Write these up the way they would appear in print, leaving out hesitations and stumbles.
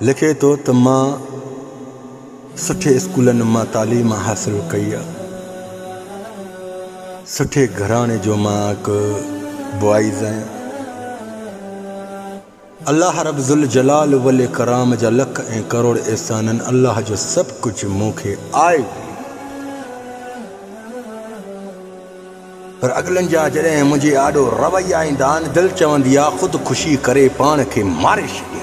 लिखे तो त मां सुठे स्कूलनि मां तालीम हासिल कई आहे। सुठे घराणे जो मां हिकु बॉइज़ आहियां। अल्लाह रब ज़ुल जलाल वल कराम जा लख ऐं करोड़ एहसाननि अल्लाह जो सभु कुझु मूंखे आहे। पर अगलनि जा जॾहिं मुंहिंजे आॾो रवैया ईंदा आहिनि, दिलि चवंदी आहे ख़ुदि करे पाण खे मारे छॾियां।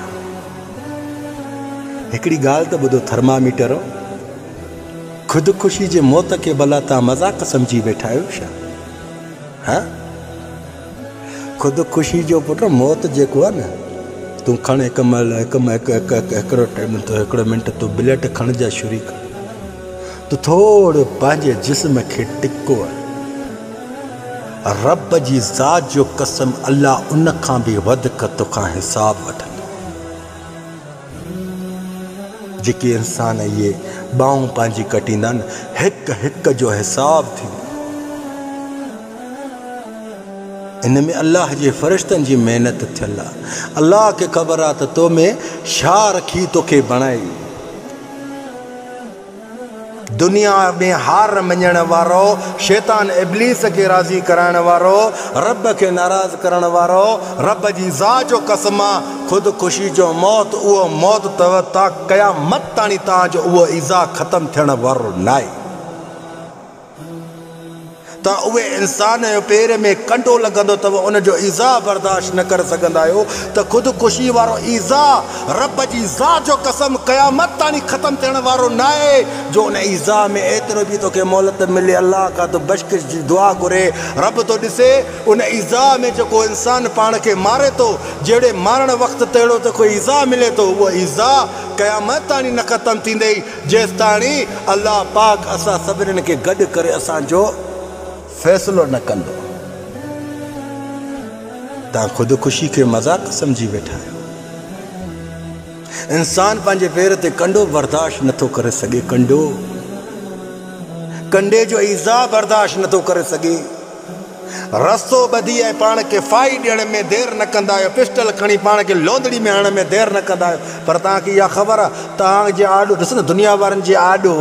हिकिड़ी ॻाल्हि त ॿुधो, थर्मामीटर ख़ुदि जे मौत खे भला तव्हां मज़ाक सम्झी वेठा आहियो छा? हा, ख़ुदि जो पुट मौत जेको आहे न, तूं खण हिकिड़ो मिंट तूं ब्लेट खणिजा छुरी कर, तूं थोरो पंहिंजे जिस्म खे टिको आहे। रब जी ज़ात जो कसम, अल्लाह उन खां बि वधीक तोखां हिसाब वठंदो। जेके इंसान इहे ॿाहूं पंहिंजी कटींदा आहिनि, हिकु हिकु जो हिसाब थींदो। इन में अल्लाह जे फ़रिश्तनि जी महिनत थियल आहे। अल्लाह खे ख़बर आहे त तो में छा रखी तोखे बणाई। दुनिया में हार मञण वारो, शैतान इब्लीस खे राज़ी कराइण वारो, रब खे नाराज़ करण वारो, रब जी ज़ात जो कसम आहे ख़ुदि जो मौत, उहो मौत अथव ता क़यामत ताणी तव्हांजो उहो इज़ा ख़तमु थियण वारो न आहे। त उहे इंसान जो पेर में कंडो लॻंदो अथव, उनजो इज़ा बर्दाश्त न करे सघंदा आहियो, त ख़ुदि वारो इज़ा रब जी ज़ात जो कसम क़यामत ताणी ख़तमु थियण वारो न आहे। जो उन इज़ा में एतिरो बि तोखे मोहलत मिले, अल्लाह खां तो बख़्शिश जी दुआ घुरे, रब तो ॾिसे उन इज़ा में जेको इंसान पाण खे मारे थो, जहिड़े मारण वक़्तु तहिड़ो त कोई इज़ा मिले थो, उहो इज़ा क़यामत ताणी न ख़तमु थींदे जेसि ताणी अल्लाह पाक असां सभिनीनि खे गॾु करे असांजो फ़ैसिलो न कंदो। तव्हां ख़ुदि खे मज़ाक सम्झी वेठा आहियो। इंसान पंहिंजे पेर ते कंडो बर्दाश्त नथो करे सघे, कंडे जो इज़ा बर्दाश्त नथो करे सघे। रस्तो ॿधी ऐं पाण खे फाई ॾियण में देरि न कंदा आहियो, पिस्टल खणी पाण खे लोंदड़ी में हणण में देरि न कंदा आहियो। पर तव्हांखे इहा ख़बर आहे, तव्हांजे आॾो ॾिस न, दुनिया वारनि जे आॾो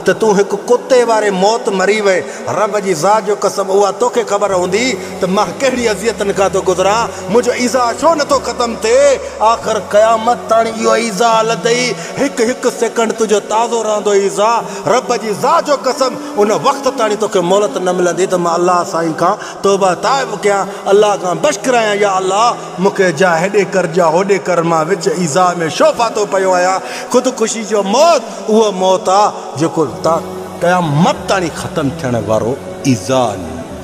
त तूं हिकु कुते वारे मौत मरी वए, रब जी ज़ात जो कसम उहा तोखे ख़बर हूंदी त मां कहिड़ी अज़ियतनि खां थो गुज़रां, मुंहिंजो इज़ा छो नथो ख़तमु थिए। आख़िर क़यामत ताणी इहो इज़ा हलंदई, हिकु हिकु सेकंड तुंहिंजो ताज़ो रहंदो इज़ा। रब जी ज़ात जो कसम उन वक़्त ताणी तोखे मोहलत न मिलंदी त मां अल्लाह साईं खां तौबा ताइब कयां, अल्लाह खां बश करायां, या अल्लाह मूंखे जा हेॾे कर जा होॾे कर, मां विच इज़ा में छो फातो पियो आहियां। ख़ुदि जो मौत उहो मौत आहे जेको क़यामत ताणी ख़तमु थियण वारो इज़ा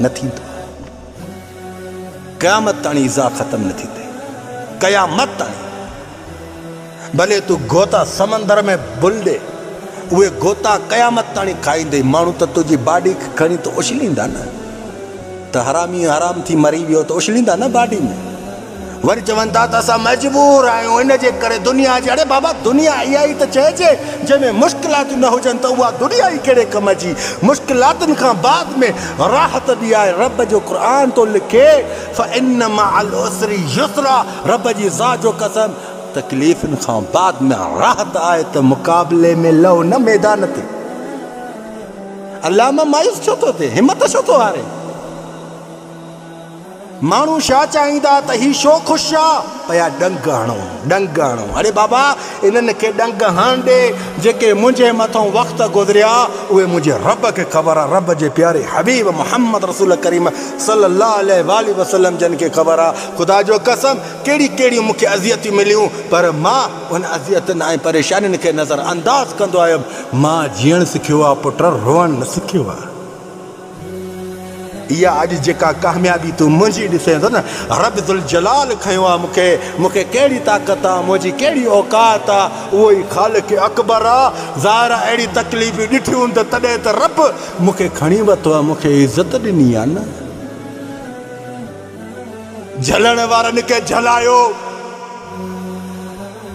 न थींदो। क़यामत ताणी इज़ा ख़तमु न थींदे, क़यामत ताणी। भले तूं गोता समंदर में भुल ॾे, उहे गोता क़यामत ताणी खाईंदे। माण्हू त तुंहिंजी बाडी खणी तो उछलींदा न, त हरामी हराम थी मरी वियो त उछलींदा न बाडी में। वरी चवनि था त असां मजबूर आहियूं इन जे करे दुनिया जी। अरे बाबा, दुनिया इहा ई त चइजे जंहिंमें मुश्किलातूं न हुजनि त उहा दुनिया ई कहिड़े कम जी। मुश्किलातुनि खां बाद में राहत बि आहे। रब जो क़ुर तो लिखे फ़इन्न मअल उसरि युसरा, रब जी ज़ात जो कसम तकलीफ़ुनि खां बाद में राहत आहे। त मुक़ाबले में लहो न मैदान ते। अल्लाह मां मायूस छो थो थिए, हिमत छो थो हारे? माण्हू छा चाहींदा त ही छो ख़ुशि आहे, पया डंग हणो। अरे बाबा, इन्हनि खे डंग हण ॾे जेके मुंहिंजे मथां वक़्तु गुज़रिया, उहे मुंहिंजे रब खे ख़बर आहे। रब जे प्यारे हबीब मोहम्मद रसूल करीम सल्लल्लाहु अलैहि वसल्लम जन खे ख़बर आहे। ख़ुदा जो कसम कहिड़ी कहिड़ियूं मूंखे अज़ियतूं मिलियूं, पर मां उन अज़ियतुनि ऐं परेशानियुनि खे नज़र अंदाज़ कंदो आयुमि। मां जीअण सिखियो आहे पुट, रोअण न सिखियो आहे। इहा अॼु जेका कामयाबी तूं मुंहिंजी ॾिसे थो न, रब ज़ुल जलाल खयो आहे मूंखे कहिड़ी ताक़त आहे, मुंहिंजी कहिड़ी औकात आहे, उहो ई ख़ालिक़ अकबर आहे। ज़ाहिर अहिड़ी तकलीफ़ूं ॾिठियूं त तॾहिं त रब मूंखे खणी वरितो आहे, मूंखे इज़त ॾिनी आहे न। झलण वारनि खे झलायो,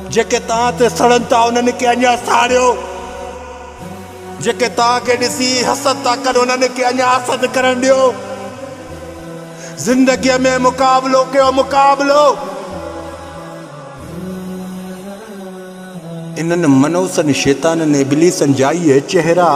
जेके तव्हां ते सड़नि था उन्हनि खे अञा साड़ियो, जेके तव्हांखे ॾिसी हसद था कनि उन्हनि खे अञा हसद करणु ॾियो। ज़िंदगीअ में मुक़ाबिलो कयो, मुक़ाबिलो। इन्हनि मनूसनि शैताननि इब्लीसनि जा इहे चेहरा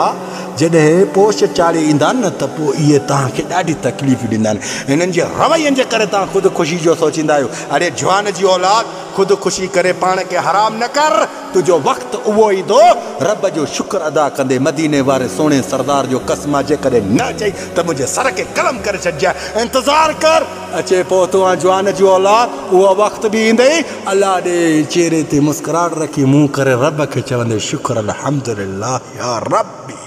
जॾहिं पोश चाढ़े ईंदा न त पोइ इहे तव्हांखे ॾाढी तकलीफ़ ॾींदा आहिनि। हिननि जे रवैयनि जे करे तव्हां ख़ुदिकुशी जो सोचींदा आहियो। अरे जवान जी औलाद, ख़ुदिकुशी करे पाण खे हराम न कर, तुंहिंजो वक़्तु उहो ईंदो रब जो शुक्र अदा कंदे। मदीने वारे सोणे सरदार जो कसम जेकॾहिं न चई त मुंहिंजे सर खे कलम करे छॾिजांइ। इंतज़ारु कर, अचे पोइ तव्हां जवान जी औलाद, उहो वक़्तु बि ईंदई अलाह ॾे चेहरे ते मुस्कुराहट रखी मुंहुं करे रब खे चवंदे शुक्र अल्हम्दुलिल्लाह या रब्बी।